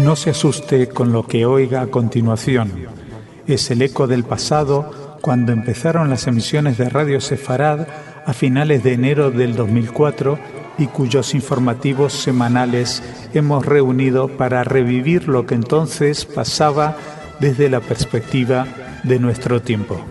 No se asuste con lo que oiga a continuación. Es el eco del pasado cuando empezaron las emisiones de Radio Sefarad a finales de enero del 2004 y cuyos informativos semanales hemos reunido para revivir lo que entonces pasaba desde la perspectiva de nuestro tiempo.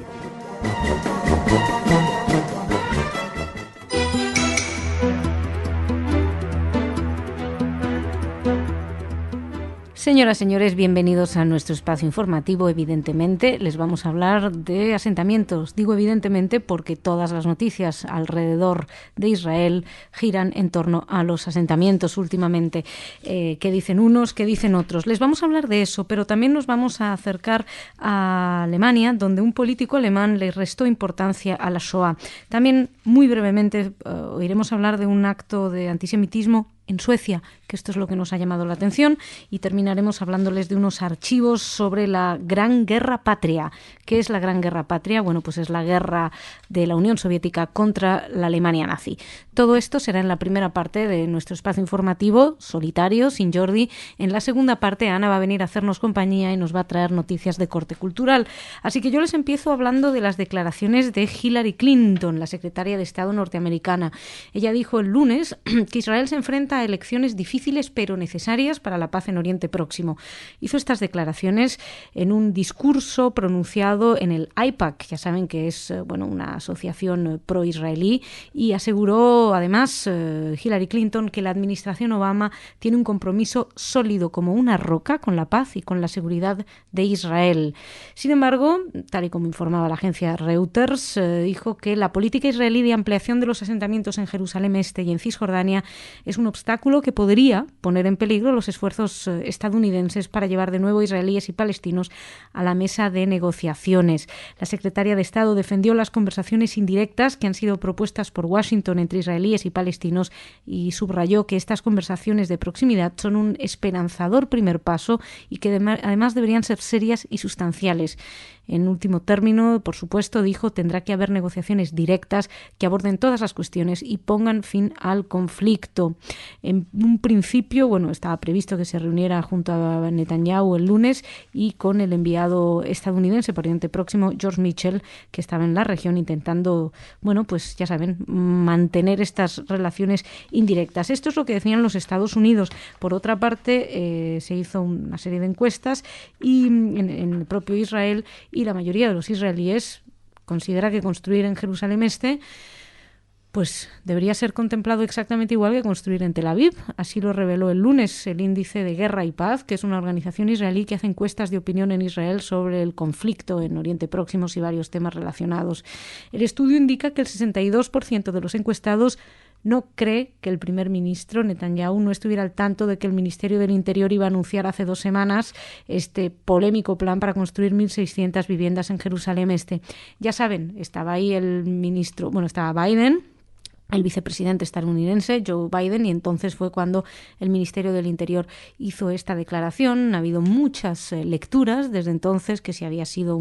Señoras, señores, bienvenidos a nuestro espacio informativo. Evidentemente, les vamos a hablar de asentamientos. Digo evidentemente porque todas las noticias alrededor de Israel giran en torno a los asentamientos últimamente. ¿Qué dicen unos? ¿Qué dicen otros? Les vamos a hablar de eso, pero también nos vamos a acercar a Alemania, donde un político alemán le restó importancia a la Shoah. También, muy brevemente, oiremos hablar de un acto de antisemitismo en Suecia, que esto es lo que nos ha llamado la atención, y terminaremos hablándoles de unos archivos sobre la Gran Guerra Patria. ¿Qué es la Gran Guerra Patria? Bueno, pues es la guerra de la Unión Soviética contra la Alemania nazi. Todo esto será en la primera parte de nuestro espacio informativo, solitario, sin Jordi. En la segunda parte, Ana va a venir a hacernos compañía y nos va a traer noticias de corte cultural. Así que yo les empiezo hablando de las declaraciones de Hillary Clinton, la secretaria de Estado norteamericana. Ella dijo el lunes que Israel se enfrenta a elecciones difíciles pero necesarias para la paz en Oriente Próximo. Hizo estas declaraciones en un discurso pronunciado en el AIPAC, ya saben que es una asociación pro-israelí, y aseguró además Hillary Clinton que la administración Obama tiene un compromiso sólido como una roca con la paz y con la seguridad de Israel. Sin embargo, tal y como informaba la agencia Reuters, dijo que la política israelí de ampliación de los asentamientos en Jerusalén Este y en Cisjordania es un obstáculo que podría poner en peligro los esfuerzos estadounidenses para llevar de nuevo israelíes y palestinos a la mesa de negociaciones. La secretaria de Estado defendió las conversaciones indirectas que han sido propuestas por Washington entre israelíes y palestinos y subrayó que estas conversaciones de proximidad son un esperanzador primer paso y que además deberían ser serias y sustanciales. En último término, por supuesto, dijo, tendrá que haber negociaciones directas que aborden todas las cuestiones y pongan fin al conflicto. En un principio, estaba previsto que se reuniera junto a Netanyahu el lunes y con el enviado estadounidense por Oriente Próximo, George Mitchell, que estaba en la región intentando, ya saben, mantener estas relaciones indirectas. Esto es lo que decían los Estados Unidos. Por otra parte, se hizo una serie de encuestas y en el propio Israel, y la mayoría de los israelíes considera que construir en Jerusalén Este debería ser contemplado exactamente igual que construir en Tel Aviv. Así lo reveló el lunes el Índice de Guerra y Paz, que es una organización israelí que hace encuestas de opinión en Israel sobre el conflicto en Oriente Próximo y varios temas relacionados. El estudio indica que el 62% de los encuestados no cree que el primer ministro Netanyahu no estuviera al tanto de que el Ministerio del Interior iba a anunciar hace 2 semanas este polémico plan para construir 1.600 viviendas en Jerusalén Este. Ya saben, estaba ahí el ministro, estaba Biden, el vicepresidente estadounidense, Joe Biden, y entonces fue cuando el Ministerio del Interior hizo esta declaración. Ha habido muchas lecturas desde entonces, que si había sido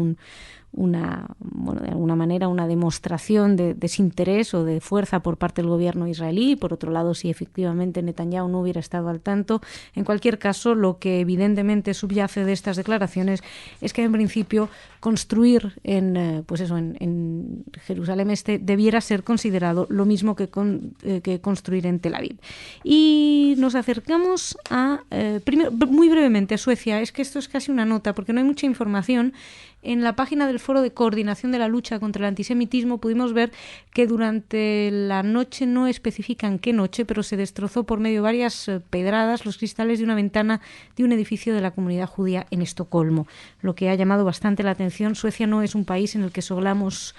de alguna manera una demostración de desinterés o de fuerza por parte del gobierno israelí. Por otro lado, si efectivamente Netanyahu no hubiera estado al tanto. En cualquier caso, lo que evidentemente subyace de estas declaraciones es que en principio construir en Jerusalén Este debiera ser considerado lo mismo que construir en Tel Aviv. Y nos acercamos primero, muy brevemente, a Suecia. Es que esto es casi una nota porque no hay mucha información. En la página del Foro de Coordinación de la Lucha contra el Antisemitismo pudimos ver que durante la noche, no especifican qué noche, pero se destrozó por medio de varias pedradas los cristales de una ventana de un edificio de la comunidad judía en Estocolmo, lo que ha llamado bastante la atención. Suecia no es un país en el que solemos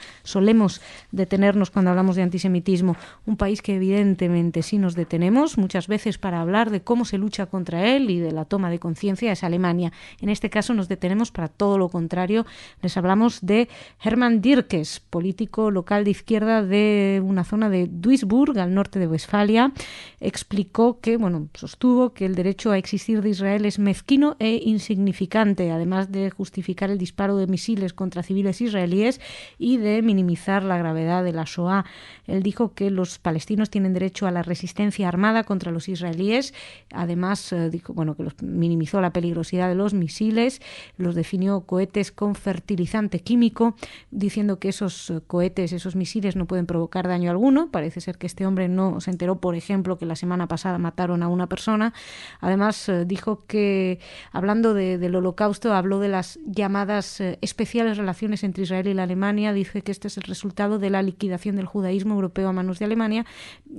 detenernos cuando hablamos de antisemitismo, un país que evidentemente sí nos detenemos muchas veces para hablar de cómo se lucha contra él y de la toma de conciencia, es Alemania. En este caso nos detenemos para todo lo contrario. Les hablamos hablamos de Hermann Dierkes, político local de izquierda de una zona de Duisburg, al norte de Westfalia. Explicó que, sostuvo que el derecho a existir de Israel es mezquino e insignificante, además de justificar el disparo de misiles contra civiles israelíes y de minimizar la gravedad de la Shoah. Él dijo que los palestinos tienen derecho a la resistencia armada contra los israelíes. Además, dijo que minimizó la peligrosidad de los misiles, los definió cohetes con fertilizante químico, diciendo que esos cohetes, esos misiles no pueden provocar daño alguno. Parece ser que este hombre no se enteró, por ejemplo, que la semana pasada mataron a una persona. Además, dijo que, hablando del Holocausto, habló de las llamadas especiales relaciones entre Israel y la Alemania. Dice que este es el resultado de la liquidación del judaísmo europeo a manos de Alemania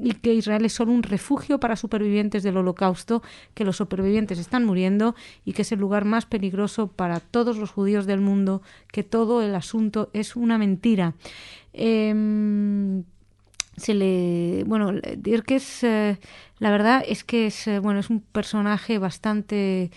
y que Israel es solo un refugio para supervivientes del Holocausto, que los supervivientes están muriendo y que es el lugar más peligroso para todos los judíos del mundo, que todo el asunto es una mentira. Dierkes, la verdad es que es un personaje bastante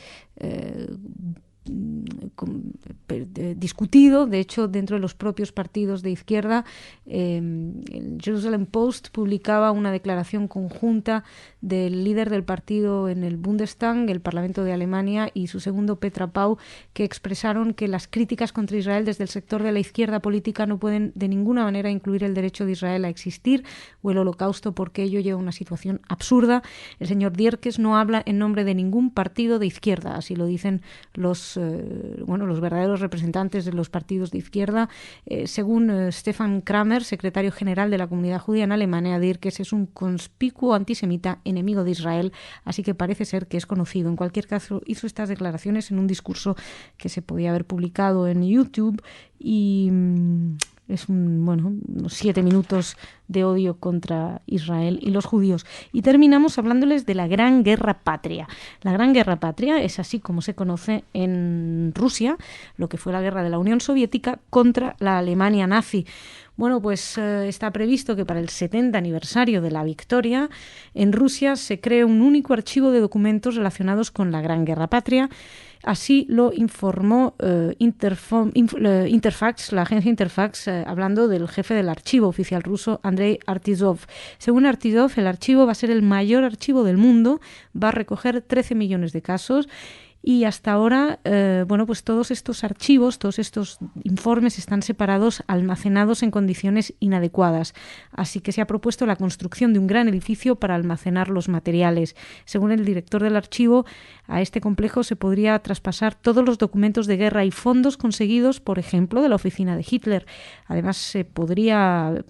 discutido. De hecho, dentro de los propios partidos de izquierda, el Jerusalem Post publicaba una declaración conjunta del líder del partido en el Bundestag, el Parlamento de Alemania, y su segundo, Petra Pau, que expresaron que las críticas contra Israel desde el sector de la izquierda política no pueden de ninguna manera incluir el derecho de Israel a existir o el Holocausto, porque ello lleva a una situación absurda. El señor Dierkes no habla en nombre de ningún partido de izquierda, así lo dicen los verdaderos representantes de los partidos de izquierda. Según Stefan Kramer, secretario general de la comunidad judía en Alemania, Dierkes es un conspicuo antisemita enemigo de Israel, así que parece ser que es conocido. En cualquier caso, hizo estas declaraciones en un discurso que se podía haber publicado en YouTube y es unos 7 minutos de odio contra Israel y los judíos. Y terminamos hablándoles de la Gran Guerra Patria. La Gran Guerra Patria es así como se conoce en Rusia, lo que fue la guerra de la Unión Soviética contra la Alemania nazi. Está previsto que para el 70 aniversario de la victoria en Rusia se cree un único archivo de documentos relacionados con la Gran Guerra Patria. Así lo informó Interfax, la agencia Interfax, hablando del jefe del archivo oficial ruso, Andrei Artizov. Según Artizov, el archivo va a ser el mayor archivo del mundo, va a recoger 13 millones de casos. Y hasta ahora, todos estos archivos, todos estos informes están separados, almacenados en condiciones inadecuadas. Así que se ha propuesto la construcción de un gran edificio para almacenar los materiales. Según el director del archivo, a este complejo se podría traspasar todos los documentos de guerra y fondos conseguidos, por ejemplo, de la oficina de Hitler. Además, se podría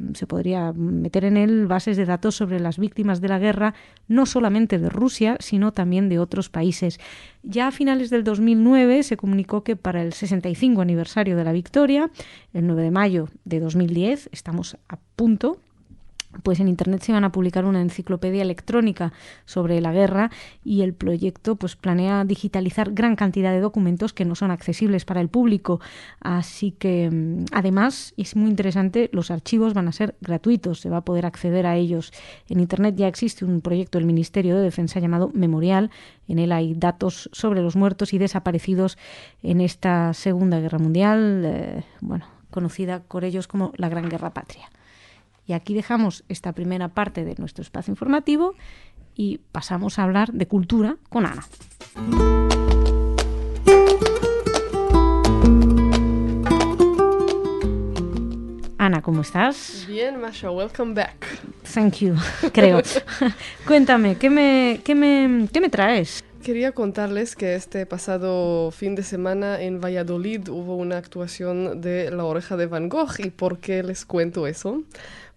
meter en él bases de datos sobre las víctimas de la guerra, no solamente de Rusia, sino también de otros países. Ya a finales del 2009 se comunicó que para el 65 aniversario de la victoria, el 9 de mayo de 2010, estamos a punto, pues en Internet se van a publicar una enciclopedia electrónica sobre la guerra y el proyecto planea digitalizar gran cantidad de documentos que no son accesibles para el público. Así que, además, y es muy interesante, los archivos van a ser gratuitos, se va a poder acceder a ellos. En Internet ya existe un proyecto del Ministerio de Defensa llamado Memorial. En él hay datos sobre los muertos y desaparecidos en esta Segunda Guerra Mundial, conocida por ellos como la Gran Guerra Patria. Y aquí dejamos esta primera parte de nuestro espacio informativo y pasamos a hablar de cultura con Ana. Ana, ¿cómo estás? Bien, Masha, welcome back. Thank you, creo. Cuéntame, ¿qué me traes? Quería contarles que este pasado fin de semana en Valladolid hubo una actuación de La Oreja de Van Gogh. ¿Y por qué les cuento eso?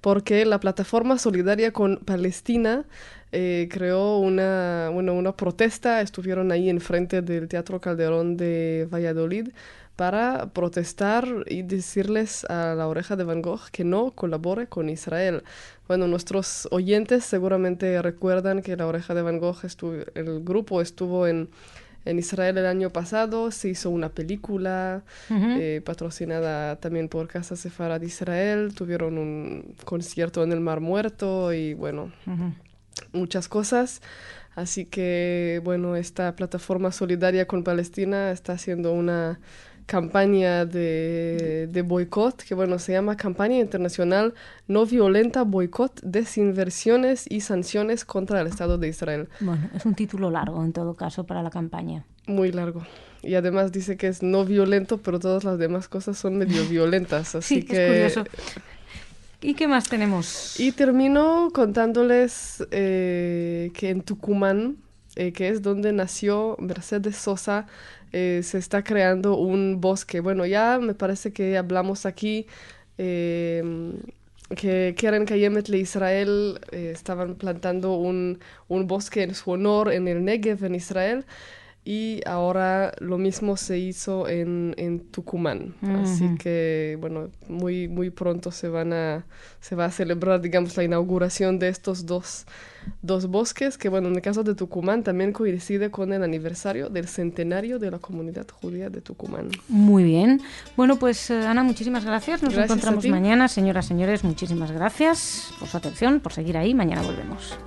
Porque la plataforma solidaria con Palestina creó una protesta. Estuvieron ahí enfrente del Teatro Calderón de Valladolid para protestar y decirles a La Oreja de Van Gogh que no colabore con Israel. Bueno, nuestros oyentes seguramente recuerdan que La Oreja de Van Gogh, el grupo estuvo en Israel el año pasado, se hizo una película patrocinada también por Casa Sefarad de Israel, tuvieron un concierto en el Mar Muerto y muchas cosas. Así que, esta plataforma solidaria con Palestina está haciendo una campaña de boicot, que bueno, se llama Campaña Internacional No Violenta, Boicot, Desinversiones y Sanciones contra el Estado de Israel. Bueno, es un título largo en todo caso para la campaña. Muy largo. Y además dice que es no violento, pero todas las demás cosas son medio violentas, así sí, que... es curioso. ¿Y qué más tenemos? Y termino contándoles que en Tucumán, que es donde nació Mercedes Sosa, se está creando un bosque. Bueno, ya me parece que hablamos aquí que Keren Kayemet le Israel estaban plantando un bosque en su honor en el Negev, en Israel. Y ahora lo mismo se hizo en Tucumán. Así que, bueno, muy pronto se va a celebrar, digamos, la inauguración de estos dos bosques, que, bueno, en el caso de Tucumán también coincide con el aniversario del centenario de la comunidad judía de Tucumán. Muy bien. Bueno, pues, Ana, muchísimas gracias. Nos Gracias encontramos mañana. Señoras, señores, muchísimas gracias por su atención, por seguir ahí. Mañana volvemos.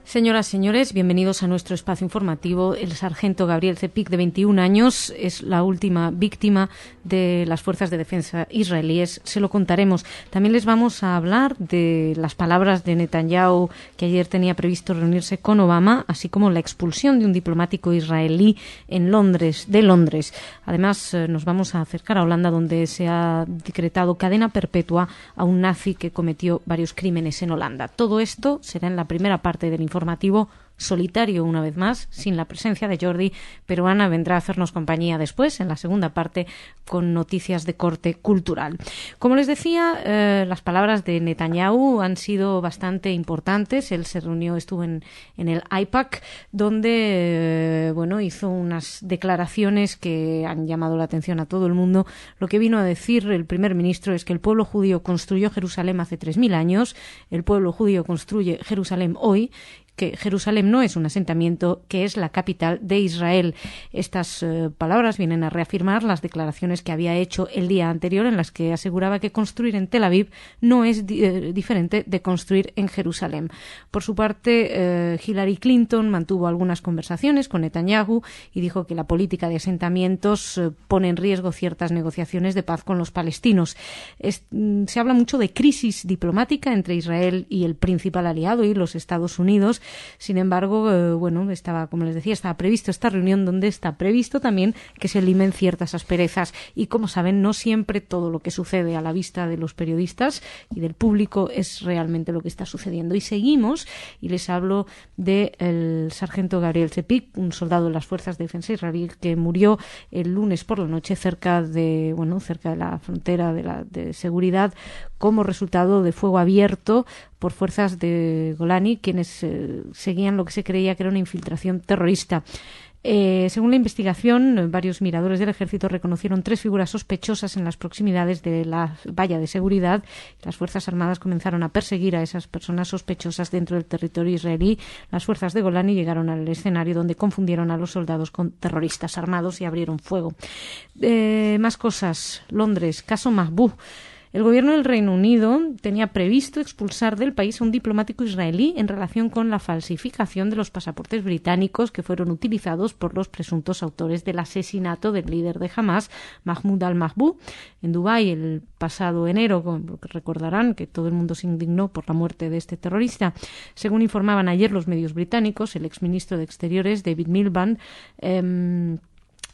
Señoras, señores, bienvenidos a nuestro espacio informativo. El sargento Gabriel Cepik, de 21 años, es la última víctima de las fuerzas de defensa israelíes. Se lo contaremos. También les vamos a hablar de las palabras de Netanyahu, que ayer tenía previsto reunirse con Obama, así como la expulsión de un diplomático israelí de Londres. Además, nos vamos a acercar a Holanda, donde se ha decretado cadena perpetua a un nazi que cometió varios crímenes en Holanda. Todo esto será en la primera parte del informativo solitario, una vez más, sin la presencia de Jordi, pero Ana vendrá a hacernos compañía después, en la segunda parte, con noticias de corte cultural. Como les decía, las palabras de Netanyahu han sido bastante importantes. Él estuvo en el AIPAC, donde hizo unas declaraciones que han llamado la atención a todo el mundo. Lo que vino a decir el primer ministro es que el pueblo judío construyó Jerusalén hace 3000 años, el pueblo judío construye Jerusalén hoy, que Jerusalén no es un asentamiento, que es la capital de Israel. Estas palabras vienen a reafirmar las declaraciones que había hecho el día anterior, en las que aseguraba que construir en Tel Aviv no es diferente de construir en Jerusalén. Por su parte, Hillary Clinton mantuvo algunas conversaciones con Netanyahu y dijo que la política de asentamientos pone en riesgo ciertas negociaciones de paz con los palestinos. Se habla mucho de crisis diplomática entre Israel y el principal aliado, y los Estados Unidos. Sin embargo, como les decía, estaba previsto esta reunión, donde está previsto también que se limen ciertas asperezas. Y, como saben, no siempre todo lo que sucede a la vista de los periodistas y del público es realmente lo que está sucediendo. Y seguimos, y les hablo del sargento Gabriel Cepik, un soldado de las Fuerzas de Defensa israelí que murió el lunes por la noche cerca de la frontera de seguridad, como resultado de fuego abierto por fuerzas de Golani, quienes seguían lo que se creía que era una infiltración terrorista. Según la investigación, varios miradores del ejército reconocieron 3 figuras sospechosas en las proximidades de la valla de seguridad. Las Fuerzas Armadas comenzaron a perseguir a esas personas sospechosas dentro del territorio israelí. Las fuerzas de Golani llegaron al escenario, donde confundieron a los soldados con terroristas armados y abrieron fuego. Más cosas. Londres, caso Mahbub. El gobierno del Reino Unido tenía previsto expulsar del país a un diplomático israelí en relación con la falsificación de los pasaportes británicos que fueron utilizados por los presuntos autores del asesinato del líder de Hamas, Mahmoud al-Mahbub, en Dubái el pasado enero. Recordarán que todo el mundo se indignó por la muerte de este terrorista. Según informaban ayer los medios británicos, el exministro de Exteriores, David Miliband,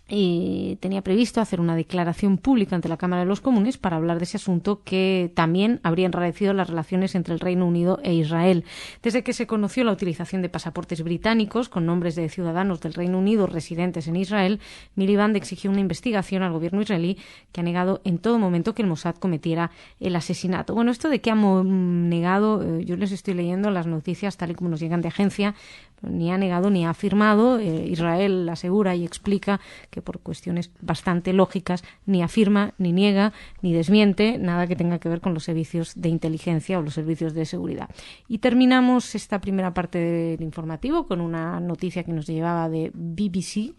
y tenía previsto hacer una declaración pública ante la Cámara de los Comunes para hablar de ese asunto, que también habría enrarecido las relaciones entre el Reino Unido e Israel. Desde que se conoció la utilización de pasaportes británicos con nombres de ciudadanos del Reino Unido residentes en Israel, Miliband exigió una investigación al gobierno israelí, que ha negado en todo momento que el Mossad cometiera el asesinato. Bueno, esto de que ha negado, yo les estoy leyendo las noticias tal y como nos llegan de agencia, ni ha negado ni ha afirmado. Israel asegura y explica que por cuestiones bastante lógicas ni afirma, ni niega, ni desmiente nada que tenga que ver con los servicios de inteligencia o los servicios de seguridad. Y terminamos esta primera parte del informativo con una noticia que nos llevaba de BBC,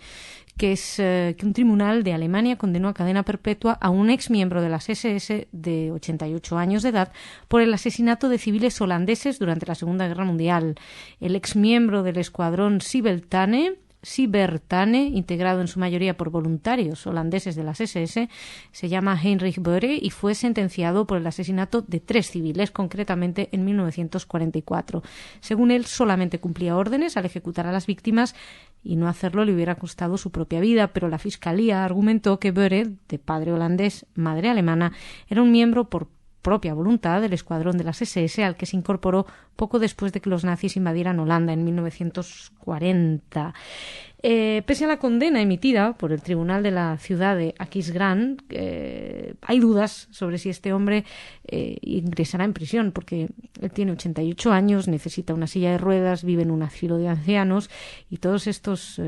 que es que un tribunal de Alemania condenó a cadena perpetua a un ex miembro de las SS de 88 años de edad por el asesinato de civiles holandeses durante la Segunda Guerra Mundial. El ex miembro del escuadrón Cybertane, integrado en su mayoría por voluntarios holandeses de las SS, se llama Heinrich Böhre y fue sentenciado por el asesinato de 3 civiles, concretamente en 1944. Según él, solamente cumplía órdenes al ejecutar a las víctimas y no hacerlo le hubiera costado su propia vida, pero la Fiscalía argumentó que Böhre, de padre holandés, madre alemana, era un miembro por propia voluntad del escuadrón de las SS al que se incorporó poco después de que los nazis invadieran Holanda en 1940. Pese a la condena emitida por el tribunal de la ciudad de Aquisgrán, hay dudas sobre si este hombre ingresará en prisión, porque él tiene 88 años, necesita una silla de ruedas, vive en un asilo de ancianos y todos estos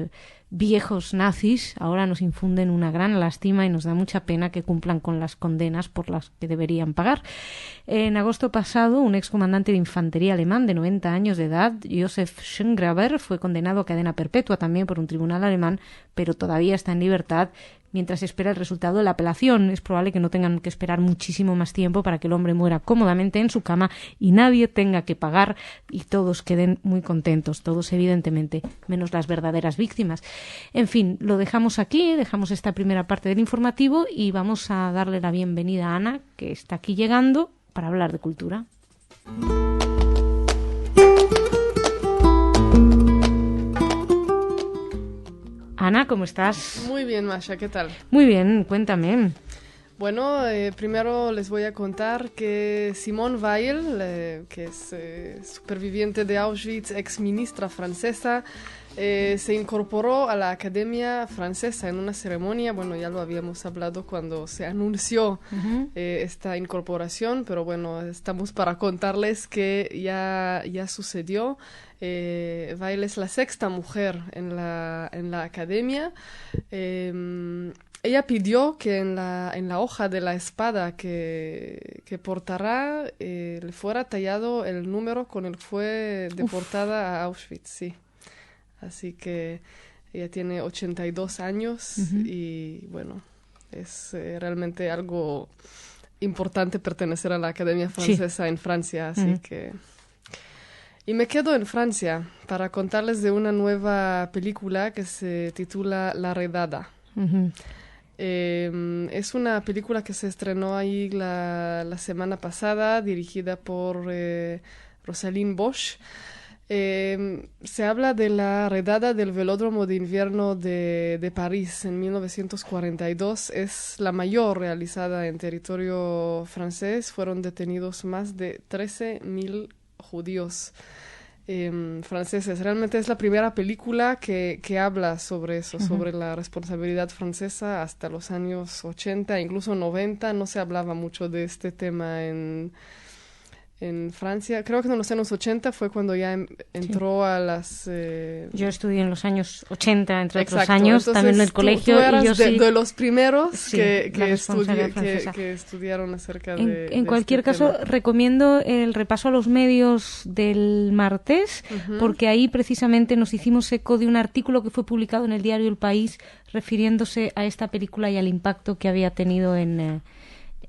viejos nazis ahora nos infunden una gran lástima y nos da mucha pena que cumplan con las condenas por las que deberían pagar. En agosto pasado, un excomandante de infantería alemán de 90 años de edad, Josef Schöngraber, fue condenado a cadena perpetua también por un tribunal alemán, pero todavía está en libertad mientras espera el resultado de la apelación. Es probable que no tengan que esperar muchísimo más tiempo para que el hombre muera cómodamente en su cama y nadie tenga que pagar y todos queden muy contentos, todos evidentemente, menos las verdaderas víctimas. En fin, lo dejamos aquí, dejamos esta primera parte del informativo y vamos a darle la bienvenida a Ana, que está aquí llegando para hablar de cultura. Ana, ¿cómo estás? Muy bien, Masha, ¿qué tal? Muy bien, cuéntame. Bueno, primero les voy a contar que Simone Weil, que es superviviente de Auschwitz, ex ministra francesa, se incorporó a la Academia Francesa en una ceremonia. Bueno, ya lo habíamos hablado cuando se anunció esta incorporación, pero bueno, estamos para contarles que ya sucedió. Weil es la 6ª mujer en la Academia. Ella pidió que en la hoja de la espada que portará le fuera tallado el número con el que fue deportada a Auschwitz, sí. Así que ella tiene 82 años y bueno, es realmente algo importante pertenecer a la Academia Francesa en Francia, así que... Y me quedo en Francia para contarles de una nueva película que se titula La Redada. Es una película que se estrenó ahí la semana pasada, dirigida por Rosalind Bosch. Se habla de la redada del velódromo de invierno de París en 1942. Es la mayor realizada en territorio francés. Fueron detenidos más de 13.000 judíos franceses. Realmente es la primera película que habla sobre eso, sobre la responsabilidad francesa. Hasta los años 80, incluso 90, no se hablaba mucho de este tema en Francia. Creo que en los años 80 fue cuando ya entró a las... Yo estudié en los años 80, entre Exacto. otros años, Entonces, también en el colegio. Tú eras y yo de los primeros sí, que estudiaron acerca de... En cualquier caso, tema. Recomiendo el repaso a los medios del martes, porque ahí precisamente nos hicimos eco de un artículo que fue publicado en el diario El País refiriéndose a esta película y al impacto que había tenido en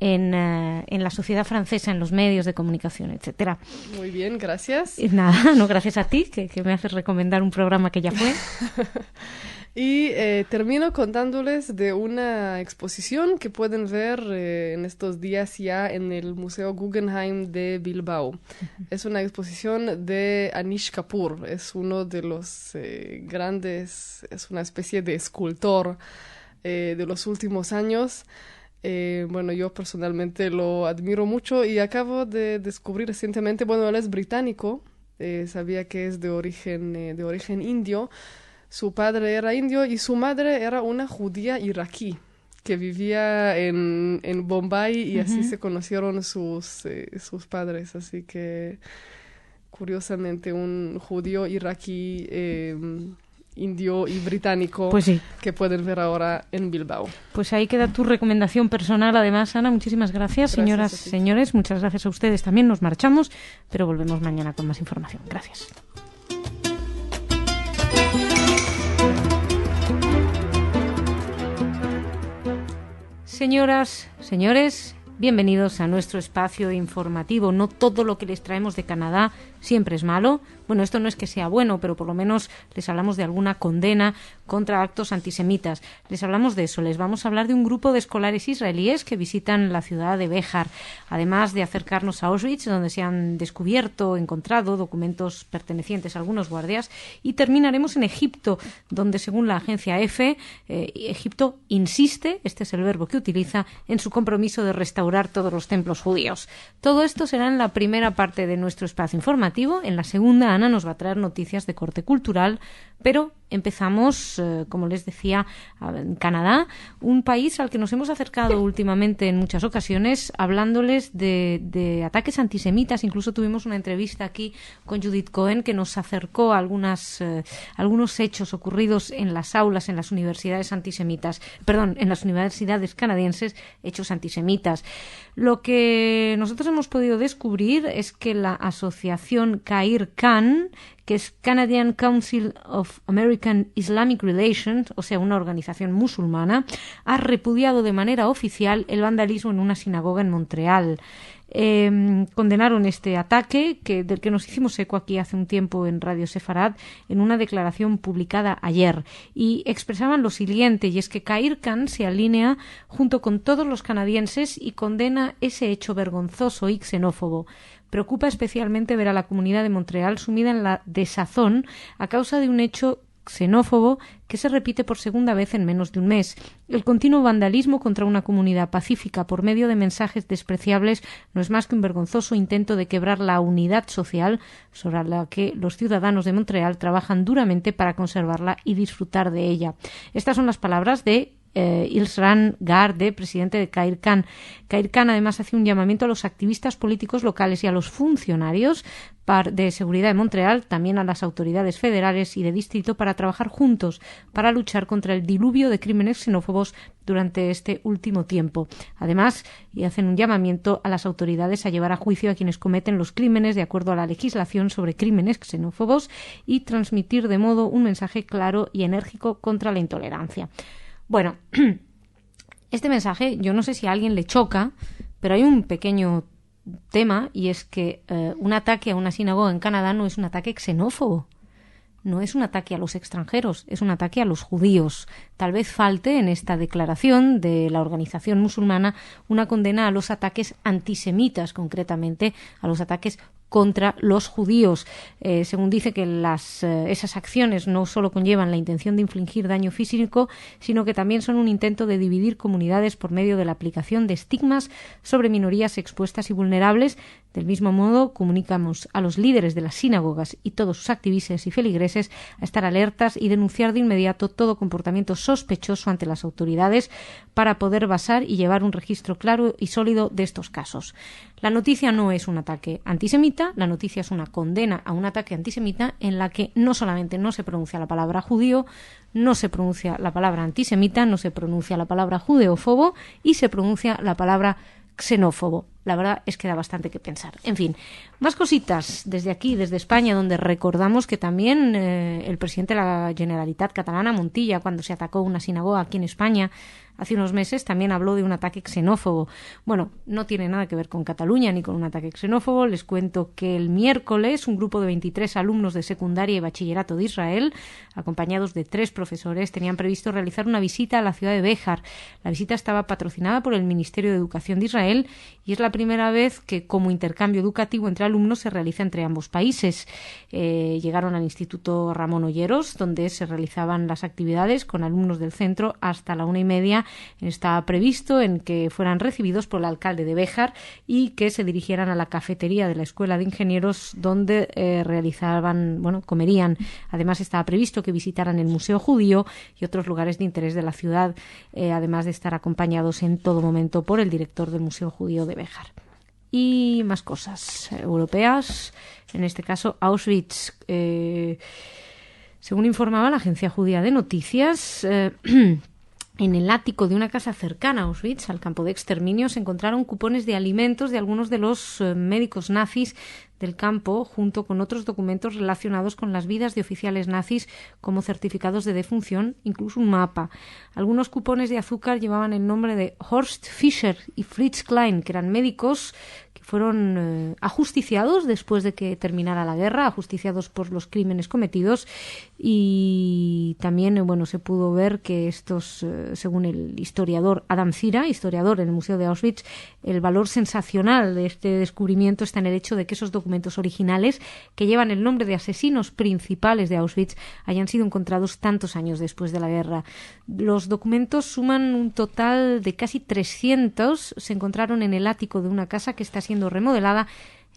la sociedad francesa, en los medios de comunicación, etcétera. Muy bien, gracias. Y nada, no gracias a ti, que me haces recomendar un programa que ya fue. Y termino contándoles de una exposición que pueden ver en estos días ya en el Museo Guggenheim de Bilbao. Es una exposición de Anish Kapoor. Es uno de los grandes, es una especie de escultor de los últimos años. Bueno, yo personalmente lo admiro mucho y acabo de descubrir recientemente, bueno, él es británico, sabía que es de origen indio. Su padre era indio y su madre era una judía iraquí que vivía en Bombay y así se conocieron sus padres. Así que, curiosamente, un judío iraquí indio y británico pues sí, que pueden ver ahora en Bilbao. Pues ahí queda tu recomendación personal. Además, Ana, muchísimas gracias. Señoras, señores, muchas gracias a ustedes también. Nos marchamos, pero volvemos mañana con más información. Gracias. Señoras, señores, bienvenidos a nuestro espacio informativo. No todo lo que les traemos de Canadá siempre es malo. Bueno, esto no es que sea bueno, pero por lo menos les hablamos de alguna condena contra actos antisemitas. Les hablamos de eso. Les vamos a hablar de un grupo de escolares israelíes que visitan la ciudad de Béjar, además de acercarnos a Auschwitz, donde se han encontrado documentos pertenecientes a algunos guardias, y terminaremos en Egipto, donde según la agencia EFE, Egipto insiste, este es el verbo que utiliza, en su compromiso de restaurar todos los templos judíos. Todo esto será en la primera parte de nuestro espacio informativo. En la segunda, Ana nos va a traer noticias de corte cultural, pero empezamos, como les decía, en Canadá, un país al que nos hemos acercado últimamente en muchas ocasiones, hablándoles de ataques antisemitas. Incluso tuvimos una entrevista aquí con Judith Cohen que nos acercó a algunos hechos ocurridos en las aulas, en las universidades en las universidades canadienses, hechos antisemitas. Lo que nosotros hemos podido descubrir es que la asociación CAIR-CAN, que es Canadian Council of American Islamic Relations, o sea, una organización musulmana, ha repudiado de manera oficial el vandalismo en una sinagoga en Montreal. Condenaron este ataque, del que nos hicimos eco aquí hace un tiempo en Radio Sefarad, en una declaración publicada ayer, y expresaban lo siguiente, y es que CAIR-CAN se alinea junto con todos los canadienses y condena ese hecho vergonzoso y xenófobo. Preocupa especialmente ver a la comunidad de Montreal sumida en la desazón a causa de un hecho xenófobo que se repite por segunda vez en menos de un mes. El continuo vandalismo contra una comunidad pacífica por medio de mensajes despreciables no es más que un vergonzoso intento de quebrar la unidad social sobre la que los ciudadanos de Montreal trabajan duramente para conservarla y disfrutar de ella. Estas son las palabras de Ilsran Garde, presidente de CAIR-CAN. CAIR-CAN además hace un llamamiento a los activistas políticos locales y a los funcionarios de seguridad de Montreal, también a las autoridades federales y de distrito, para trabajar juntos para luchar contra el diluvio de crímenes xenófobos durante este último tiempo. Además, hacen un llamamiento a las autoridades a llevar a juicio a quienes cometen los crímenes de acuerdo a la legislación sobre crímenes xenófobos y transmitir de modo un mensaje claro y enérgico contra la intolerancia. Bueno, este mensaje, yo no sé si a alguien le choca, pero hay un pequeño tema, y es que un ataque a una sinagoga en Canadá no es un ataque xenófobo. No es un ataque a los extranjeros, es un ataque a los judíos. Tal vez falte en esta declaración de la organización musulmana una condena a los ataques antisemitas, concretamente a los ataques contra los judíos. Según dice que esas acciones no solo conllevan la intención de infligir daño físico, sino que también son un intento de dividir comunidades por medio de la aplicación de estigmas sobre minorías expuestas y vulnerables. Del mismo modo, comunicamos a los líderes de las sinagogas y todos sus activistas y feligreses a estar alertas y denunciar de inmediato todo comportamiento sospechoso ante las autoridades para poder basar y llevar un registro claro y sólido de estos casos. La noticia no es un ataque antisemita, la noticia es una condena a un ataque antisemita en la que no solamente no se pronuncia la palabra judío, no se pronuncia la palabra antisemita, no se pronuncia la palabra judeófobo y se pronuncia la palabra xenófobo. La verdad es que da bastante que pensar. En fin, más cositas desde aquí, desde España, donde recordamos que también el presidente de la Generalitat catalana, Montilla, cuando se atacó una sinagoga aquí en España hace unos meses, también habló de un ataque xenófobo. Bueno, no tiene nada que ver con Cataluña ni con un ataque xenófobo. Les cuento que el miércoles un grupo de 23 alumnos de secundaria y bachillerato de Israel, acompañados de 3 profesores, tenían previsto realizar una visita a la ciudad de Béjar. La visita estaba patrocinada por el Ministerio de Educación de Israel y es la primera vez que como intercambio educativo entre alumnos se realiza entre ambos países. Llegaron al Instituto Ramón Olleros, donde se realizaban las actividades con alumnos del centro hasta la 1:30. Estaba previsto en que fueran recibidos por el alcalde de Béjar y que se dirigieran a la cafetería de la Escuela de Ingenieros, donde comerían. Además, estaba previsto que visitaran el Museo Judío y otros lugares de interés de la ciudad, además de estar acompañados en todo momento por el director del Museo Judío de Béjar. Y más cosas europeas, en este caso Auschwitz. Según informaba la agencia judía de noticias, en el ático de una casa cercana a Auschwitz, al campo de exterminio, se encontraron cupones de alimentos de algunos de los médicos nazis del campo, junto con otros documentos relacionados con las vidas de oficiales nazis, como certificados de defunción, incluso un mapa. Algunos cupones de azúcar llevaban el nombre de Horst Fischer y Fritz Klein, que eran médicos que fueron ajusticiados después de que terminara la guerra, ajusticiados por los crímenes cometidos, y también se pudo ver que estos, según el historiador Adam Zira, historiador en el Museo de Auschwitz, el valor sensacional de este descubrimiento está en el hecho de que esos documentos originales, que llevan el nombre de asesinos principales de Auschwitz, hayan sido encontrados tantos años después de la guerra. Los documentos suman un total de casi 300, se encontraron en el ático de una casa que está siendo remodelada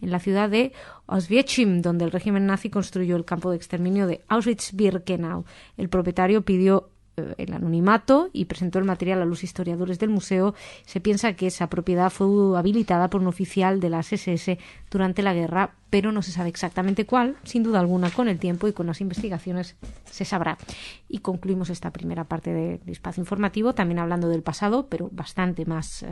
en la ciudad de Auschwitz, donde el régimen nazi construyó el campo de exterminio de Auschwitz-Birkenau. El propietario pidió el anonimato y presentó el material a los historiadores del museo. Se piensa que esa propiedad fue habilitada por un oficial de las SS durante la guerra, pero no se sabe exactamente cuál. Sin duda alguna, con el tiempo y con las investigaciones se sabrá. Y concluimos esta primera parte del espacio informativo, también hablando del pasado, pero bastante más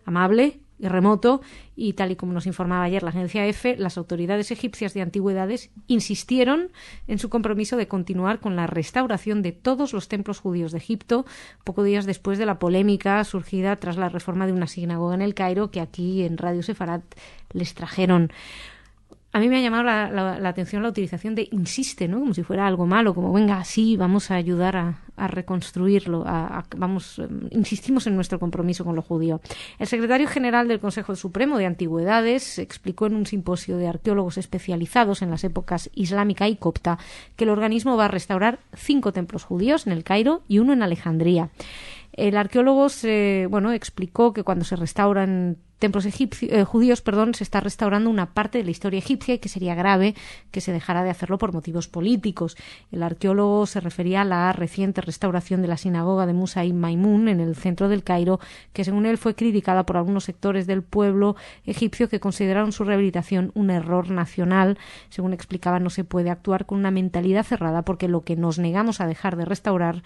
amable y remoto, y tal y como nos informaba ayer la agencia EFE, las autoridades egipcias de antigüedades insistieron en su compromiso de continuar con la restauración de todos los templos judíos de Egipto, pocos días después de la polémica surgida tras la reforma de una sinagoga en el Cairo, que aquí en Radio Sefarat les trajeron. A mí me ha llamado la atención la utilización de insiste, ¿no? Como si fuera algo malo, como venga, sí, vamos a ayudar a reconstruirlo, insistimos en nuestro compromiso con lo judío. El secretario general del Consejo Supremo de Antigüedades explicó en un simposio de arqueólogos especializados en las épocas islámica y copta que el organismo va a restaurar 5 templos judíos en el Cairo y 1 en Alejandría. El arqueólogo explicó que cuando se restauran templos judíos, se está restaurando una parte de la historia egipcia y que sería grave que se dejara de hacerlo por motivos políticos. El arqueólogo se refería a la reciente restauración de la sinagoga de Musa ibn Maimun en el centro del Cairo, que según él fue criticada por algunos sectores del pueblo egipcio que consideraron su rehabilitación un error nacional. Según explicaba, no se puede actuar con una mentalidad cerrada, porque lo que nos negamos a dejar de restaurar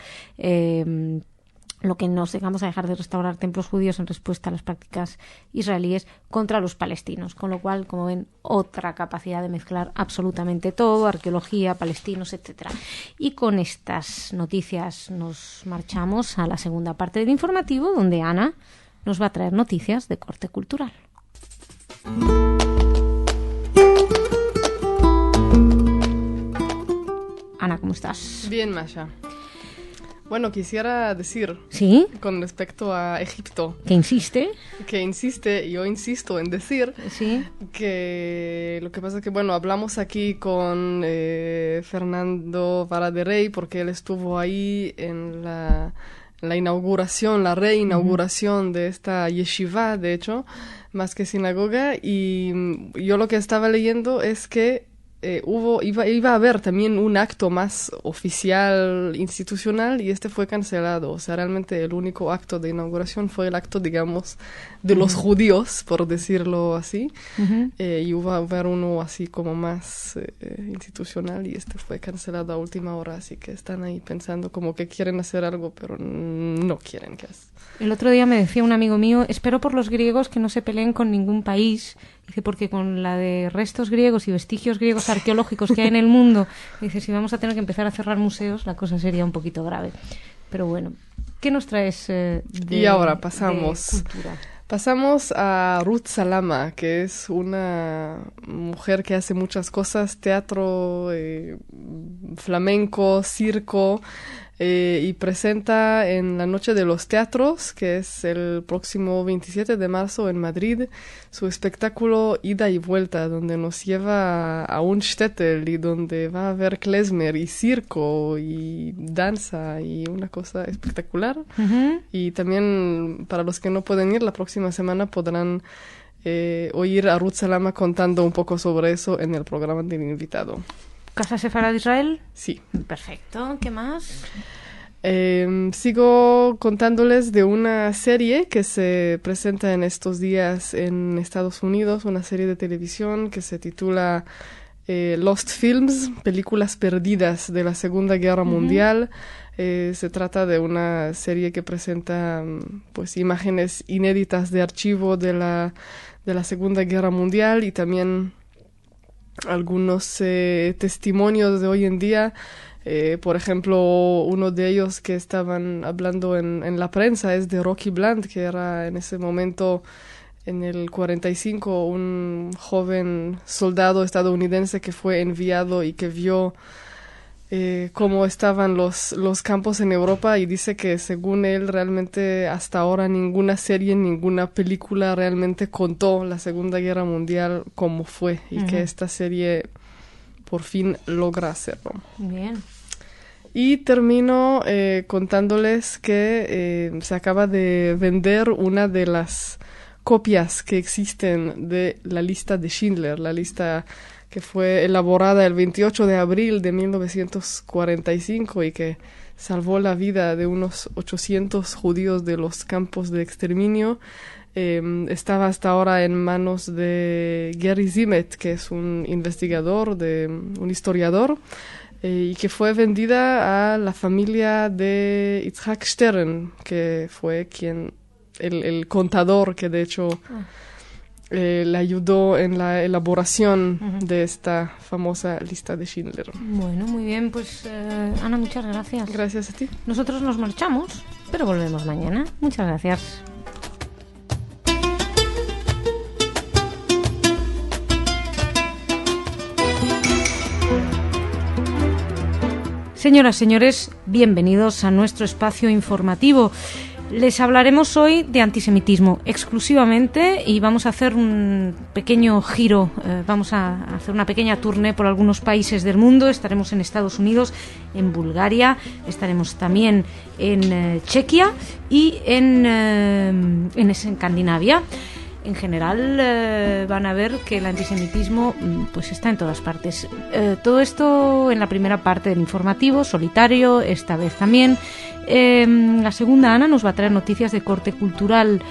templos judíos en respuesta a las prácticas israelíes contra los palestinos, con lo cual, como ven, otra capacidad de mezclar absolutamente todo, arqueología, palestinos, etcétera. Y con estas noticias nos marchamos a la segunda parte del informativo, donde Ana nos va a traer noticias de corte cultural. Ana, ¿cómo estás? Bien, Masha. Bueno, quisiera decir, ¿sí?, con respecto a Egipto, que insiste, yo insisto en decir, ¿sí?, que lo que pasa es que, hablamos aquí con Fernando Vara de Rey, porque él estuvo ahí en la inauguración, la reinauguración de esta yeshiva, de hecho, más que sinagoga, y yo lo que estaba leyendo es que iba a haber también un acto más oficial, institucional, y este fue cancelado. O sea, realmente el único acto de inauguración fue el acto, digamos, de los judíos, por decirlo así. Y iba a haber uno así como más institucional, y este fue cancelado a última hora. Así que están ahí pensando como que quieren hacer algo, pero no quieren que hacer. El otro día me decía un amigo mío, espero por los griegos que no se peleen con ningún país. Dice, porque con la de restos griegos y vestigios griegos arqueológicos que hay en el mundo, dice, si vamos a tener que empezar a cerrar museos, la cosa sería un poquito grave. Pero bueno, ¿qué nos traes Y ahora pasamos a Ruth Salama, que es una mujer que hace muchas cosas, teatro, flamenco, circo, y presenta en la Noche de los Teatros, que es el próximo 27 de marzo en Madrid, su espectáculo Ida y Vuelta, donde nos lleva a un shtetl y donde va a haber klezmer y circo y danza y una cosa espectacular. Y también, para los que no pueden ir, la próxima semana podrán oír a Ruth Salama contando un poco sobre eso en el programa del invitado. ¿Casa Sefarad de Israel? Sí. Perfecto. ¿Qué más? Sigo contándoles de una serie que se presenta en estos días en Estados Unidos, una serie de televisión que se titula Lost Films, películas perdidas de la Segunda Guerra Mundial. Se trata de una serie que presenta pues imágenes inéditas de archivo de la Segunda Guerra Mundial y también algunos testimonios de hoy en día. Por ejemplo, uno de ellos que estaban hablando en la prensa es de Rocky Blunt, que era en ese momento, en el 45, un joven soldado estadounidense que fue enviado y que vio cómo estaban los campos en Europa, y dice que según él realmente hasta ahora ninguna serie, ninguna película realmente contó la Segunda Guerra Mundial como fue, y que esta serie por fin logra hacerlo. Bien. Y termino contándoles que se acaba de vender una de las copias que existen de la lista de Schindler, la lista que fue elaborada el 28 de abril de 1945 y que salvó la vida de unos 800 judíos de los campos de exterminio. Estaba hasta ahora en manos de Gary Zimet, que es un investigador, un historiador, y que fue vendida a la familia de Itzhak Stern, que fue el contador que de hecho le ayudó en la elaboración de esta famosa lista de Schindler. Bueno, muy bien, pues Ana, muchas gracias. Gracias a ti. Nosotros nos marchamos, pero volvemos mañana. Muchas gracias. Señoras, señores, bienvenidos a nuestro espacio informativo. Les hablaremos hoy de antisemitismo exclusivamente y vamos a hacer un pequeño giro, vamos a hacer una pequeña tournée por algunos países del mundo. Estaremos en Estados Unidos, en Bulgaria, estaremos también en Chequia y en Escandinavia. En general van a ver que el antisemitismo pues está en todas partes. Todo esto en la primera parte del informativo, solitario, esta vez también. La segunda, Ana, nos va a traer noticias de corte cultural.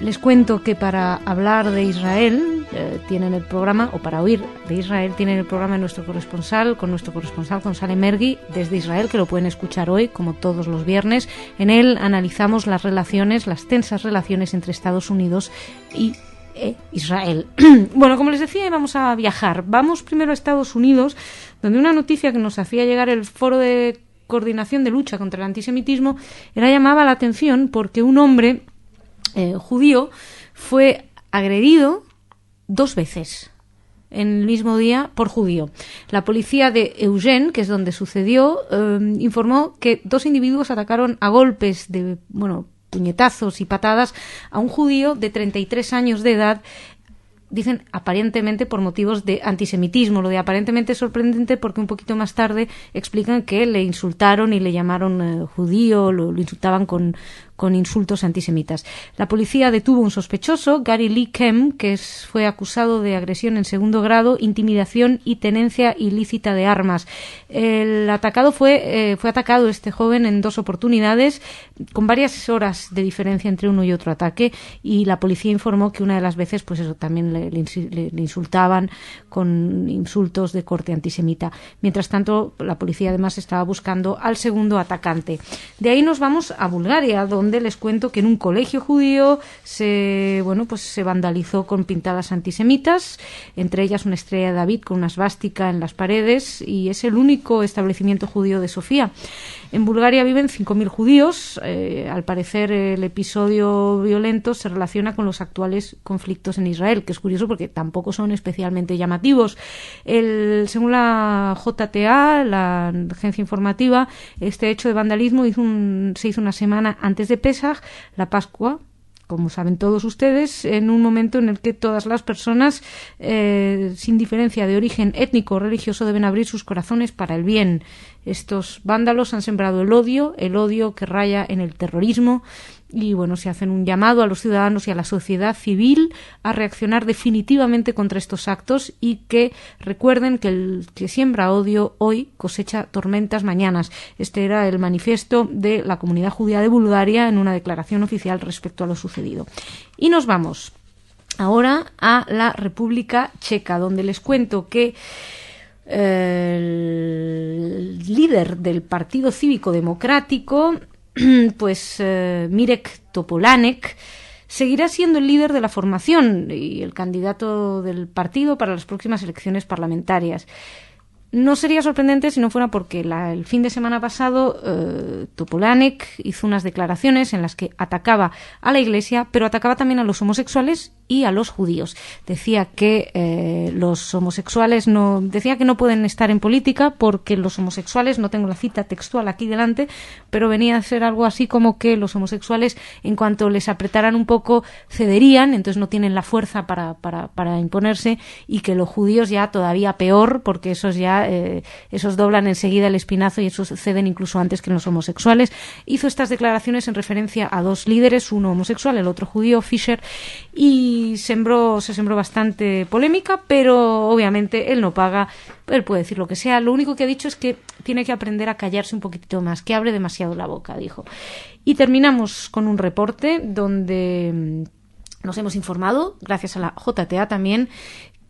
Les cuento que para hablar de Israel tienen el programa, o para oír de Israel, tienen el programa de nuestro corresponsal Gonzalo Mergui desde Israel, que lo pueden escuchar hoy, como todos los viernes. En él analizamos las tensas relaciones entre Estados Unidos y Israel. Bueno, como les decía, vamos a viajar. Vamos primero a Estados Unidos, donde una noticia que nos hacía llegar el Foro de Coordinación de Lucha contra el Antisemitismo llamaba la atención porque un hombre judío fue agredido 2 veces en el mismo día por judío. La policía de Eugene, que es donde sucedió, informó que 2 individuos atacaron a golpes de, puñetazos y patadas a un judío de 33 años de edad. Dicen aparentemente por motivos de antisemitismo. Lo de aparentemente es sorprendente porque un poquito más tarde explican que le insultaron y le llamaron judío, lo insultaban con insultos antisemitas. La policía detuvo un sospechoso, Gary Lee Kem, que fue acusado de agresión en 2º grado, intimidación y tenencia ilícita de armas. El atacado fue atacado este joven en 2 oportunidades, con varias horas de diferencia entre uno y otro ataque, y la policía informó que una de las veces, pues eso, también le insultaban con insultos de corte antisemita. Mientras tanto, la policía además estaba buscando al segundo atacante. De ahí nos vamos a Bulgaria, donde les cuento que en un colegio judío se vandalizó con pintadas antisemitas, entre ellas una estrella de David con una svástica en las paredes, y es el único establecimiento judío de Sofía. En Bulgaria viven 5.000 judíos. Al parecer el episodio violento se relaciona con los actuales conflictos en Israel, que es curioso porque tampoco son especialmente llamativos. Según la JTA, la agencia informativa, este hecho de vandalismo se hizo una semana antes de Pesaj, la Pascua, como saben todos ustedes, en un momento en el que todas las personas, sin diferencia de origen étnico o religioso, deben abrir sus corazones para el bien. Estos vándalos han sembrado el odio que raya en el terrorismo, y se hacen un llamado a los ciudadanos y a la sociedad civil a reaccionar definitivamente contra estos actos, y que recuerden que el que siembra odio hoy cosecha tormentas mañanas. Este era el manifiesto de la comunidad judía de Bulgaria en una declaración oficial respecto a lo sucedido. Y nos vamos ahora a la República Checa, donde les cuento que el líder del Partido Cívico Democrático, pues Mirek Topolánek, seguirá siendo el líder de la formación y el candidato del partido para las próximas elecciones parlamentarias. No sería sorprendente si no fuera porque el fin de semana pasado Topolánek hizo unas declaraciones en las que atacaba a la Iglesia, pero atacaba también a los homosexuales y a los judíos. Decía que los homosexuales decía que no pueden estar en política porque los homosexuales, no tengo la cita textual aquí delante, pero venía a ser algo así como que los homosexuales, en cuanto les apretaran un poco, cederían, entonces no tienen la fuerza para imponerse, y que los judíos ya todavía peor, porque esos doblan enseguida el espinazo y esos ceden incluso antes que los homosexuales. Hizo estas declaraciones en referencia a dos líderes, uno homosexual, el otro judío, Fischer, y se sembró bastante polémica, pero obviamente él no paga, él puede decir lo que sea. Lo único que ha dicho es que tiene que aprender a callarse un poquitito más, que abre demasiado la boca, dijo. Y terminamos con un reporte donde nos hemos informado, gracias a la JTA también,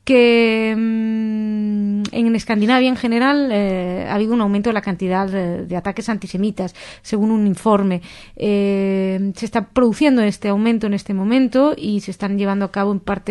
que en Escandinavia en general ha habido un aumento de la cantidad de ataques antisemitas, según un informe. Se está produciendo este aumento en este momento y se están llevando a cabo por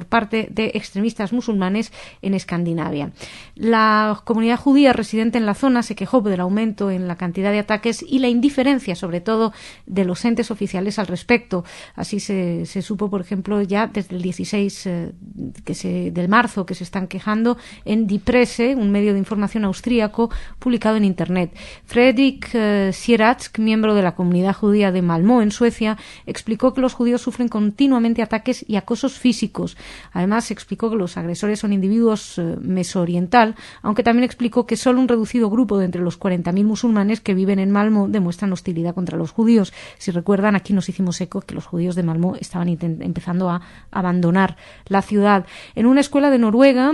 parte de extremistas musulmanes en Escandinavia. La comunidad judía residente en la zona se quejó del aumento en la cantidad de ataques y la indiferencia, sobre todo, de los entes oficiales al respecto. Así se supo, por ejemplo, ya desde el 16 del marzo, que se están quejando en Die Presse, un medio de información austríaco publicado en Internet. Fredrik Sieratsk, miembro de la comunidad judía de Malmö, en Suecia, explicó que los judíos sufren continuamente ataques y acosos físicos. Además, explicó que los agresores son individuos mesooriental, aunque también explicó que solo un reducido grupo de entre los 40.000 musulmanes que viven en Malmö demuestran hostilidad contra los judíos. Si recuerdan, aquí nos hicimos eco que los judíos de Malmö estaban empezando a abandonar la ciudad. En una escuela de Noruega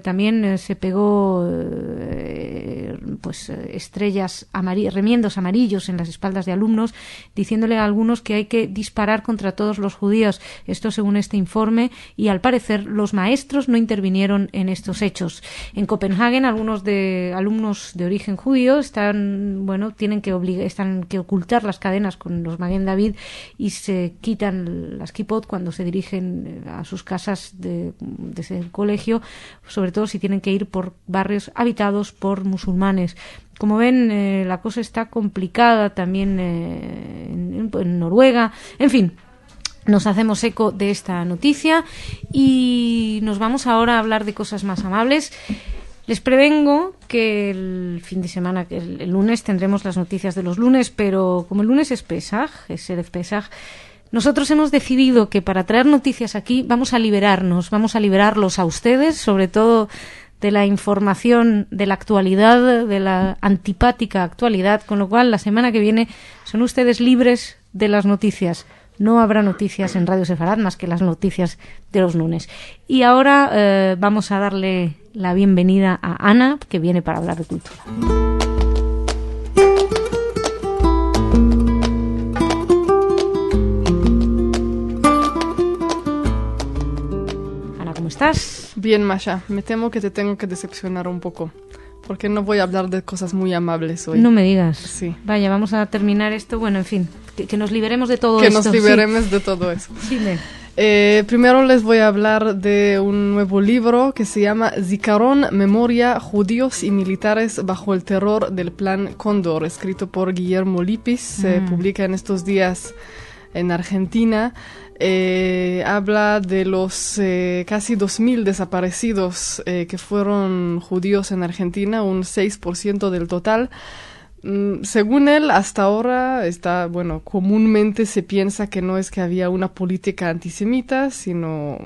también se pegó remiendos amarillos en las espaldas de alumnos, diciéndole a algunos que hay que disparar contra todos los judíos. Esto según este informe, y al parecer los maestros no intervinieron en estos hechos. En Copenhague, alumnos de origen judío tienen que ocultar las cadenas con los Maguen David y se quitan las kippot cuando se dirigen a sus casas desde el colegio, sobre todo si tienen que ir por barrios habitados por musulmanes. Como ven, la cosa está complicada también en Noruega. En fin, nos hacemos eco de esta noticia y nos vamos ahora a hablar de cosas más amables. Les prevengo que el fin de semana, que el lunes, tendremos las noticias de los lunes, pero como el lunes es Pesaj, es Erev Pesaj, nosotros hemos decidido que para traer noticias aquí vamos a liberarlos a ustedes, sobre todo de la información de la actualidad, de la antipática actualidad, con lo cual la semana que viene son ustedes libres de las noticias. No habrá noticias en Radio Sefarad más que las noticias de los lunes. Y ahora vamos a darle la bienvenida a Ana, que viene para hablar de cultura. ¿Estás? Bien, Masha. Me temo que te tengo que decepcionar un poco, porque no voy a hablar de cosas muy amables hoy. No me digas. Sí. Vaya, vamos a terminar esto. Bueno, en fin, que nos liberemos de todo esto. Que nos liberemos de todo eso. Sí, primero les voy a hablar de un nuevo libro que se llama Zikaron, Memoria, Judíos y Militares bajo el terror del Plan Cóndor, escrito por Guillermo Lipis. Se publica en estos días en Argentina. Habla de los casi 2.000 desaparecidos que fueron judíos en Argentina, un 6% del total. Según él, hasta ahora comúnmente se piensa que no es que había una política antisemita, sino,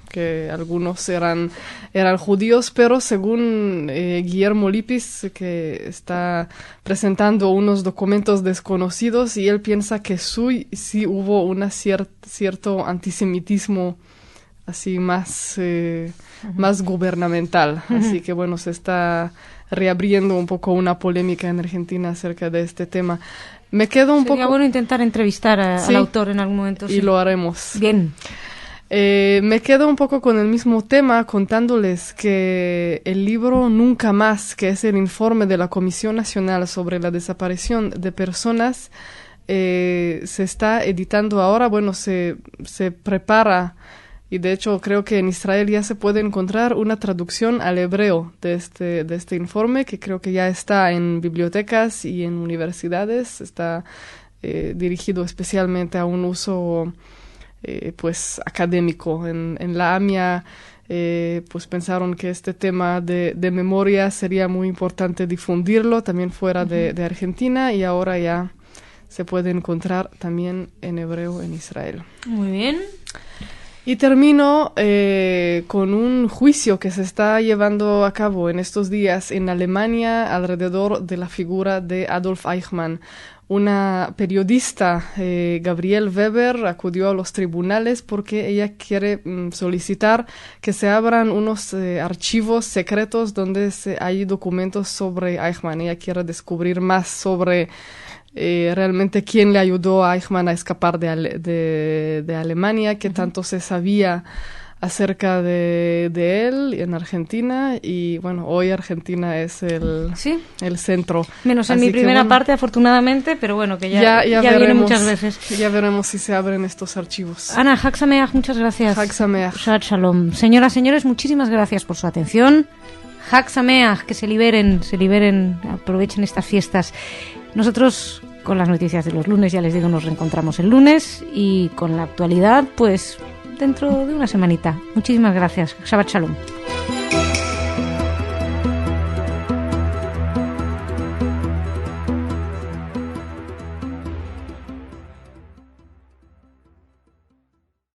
que algunos eran judíos, pero según Guillermo Lipis, que está presentando unos documentos desconocidos, y él piensa que sí hubo una cierto antisemitismo así más gubernamental. Así que se está reabriendo un poco una polémica en Argentina acerca de este tema. Me quedo un Sería poco... bueno intentar entrevistar al autor en algún momento. Y lo haremos. Bien. Me quedo un poco con el mismo tema contándoles que el libro Nunca Más, que es el informe de la Comisión Nacional sobre la Desaparición de Personas, se está editando ahora. Bueno, se prepara, y de hecho creo que en Israel ya se puede encontrar una traducción al hebreo de este informe, que creo que ya está en bibliotecas y en universidades. Está dirigido especialmente a un uso pues académico. En la AMIA pues pensaron que este tema de memoria sería muy importante difundirlo también fuera de Argentina, y ahora ya se puede encontrar también en hebreo en Israel. Muy bien. Y termino con un juicio que se está llevando a cabo en estos días en Alemania alrededor de la figura de Adolf Eichmann. Una periodista, Gabrielle Weber, acudió a los tribunales porque ella quiere solicitar que se abran unos archivos secretos donde hay documentos sobre Eichmann. Ella quiere descubrir más sobre realmente quién le ayudó a Eichmann a escapar de Alemania, qué tanto se sabía acerca de él en Argentina. Y bueno, hoy Argentina es el centro. Menos en mi primera parte, afortunadamente, pero bueno, que ya viene muchas veces. Ya veremos si se abren estos archivos. Ana, Hag Sameach, muchas gracias. Hag Sameach. Shabbat Shalom. Señoras, señores, muchísimas gracias por su atención. Hag Sameach, que se liberen, aprovechen estas fiestas. Nosotros, con las noticias de los lunes, ya les digo, nos reencontramos el lunes, y con la actualidad, pues dentro de una semanita. Muchísimas gracias. Shabbat Shalom.